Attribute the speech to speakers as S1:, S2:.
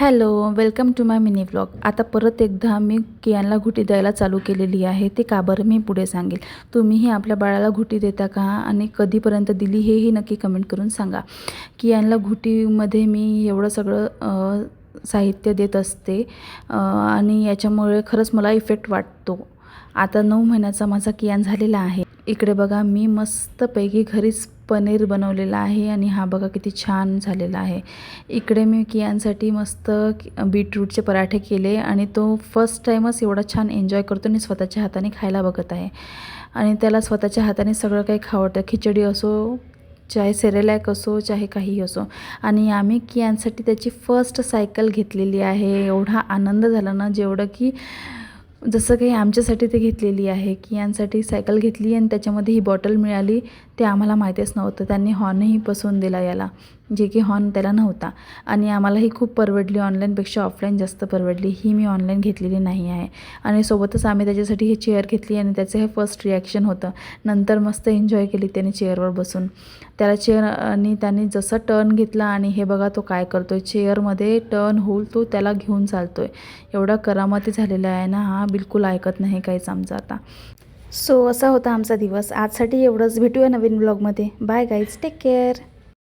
S1: Hello, welcome to my mini vlog. आता परत एकदा मी कियानला घुटी द्यायला चालू केलेली आहे. ते का बरं मी पुढे सांगेल. तुम्हीही आपल्या बाळाला घुटी देता का आणि कधीपर्यंत दिली हेही नक्की कमेंट करून सांगा. कियानला घुटीमध्ये मी एवढं सगळं साहित्य देत असते आणि याच्यामुळे खरंच मला इफेक्ट वाटतो. आता 9 महिन्याचा माझा कियान झालेला आहे. इकडे बघा मी मस्तपैकी घरीच पनीर बनवलेलं आहे आणि हा बघा किती छान झालेला आहे. इकडे मी कियानसाठी मस्त बीटरूटचे पराठे केले आणि तो फर्स्ट टाईमच एवढा छान एन्जॉय करतो आणि स्वतःच्या हाताने खायला बघत आहे. आणि त्याला स्वतःच्या हाताने सगळं काही खावडतं. खिचडी असो, चाहे सेरेलॅक असो, चाहे काही असो. आणि आम्ही कियानसाठी त्याची फर्स्ट सायकल घेतलेली आहे. एवढा आनंद झाला ना, जेवढं की जसं काही आमच्यासाठी ते घेतलेली आहे. कियानसाठी सायकल घेतली आणि त्याच्यामध्ये ही बॉटल मिळाली. ते आम्हाला माहीतच नव्हतं. त्यांनी हॉर्नही बसवून दिला याला, जे की हॉर्न त्याला नव्हता. आणि आम्हाला ही खूप परवडली. ऑनलाईनपेक्षा ऑफलाईन जास्त परवडली. ही मी ऑनलाईन घेतलेली नाही आहे. आणि सोबतच आम्ही त्याच्यासाठी ही चेअर घेतली आणि त्याचं हे फर्स्ट रिॲक्शन होतं. नंतर मस्त एन्जॉय केली त्याने चेअरवर बसून. त्याला चेअर आणि त्याने जसं टर्न घेतला आणि हे बघा तो काय करतोय, चेअरमध्ये टर्न होईल तो त्याला घेऊन चालतोय. एवढा करामती झालेला आहे ना, हा बिलकुल ऐकत नाही काहीच आमचं आता. सो असा होता आमचा दिवस. आजसाठी एवढंच. भेटूया नवीन ब्लॉगमध्ये. Bye guys, take care.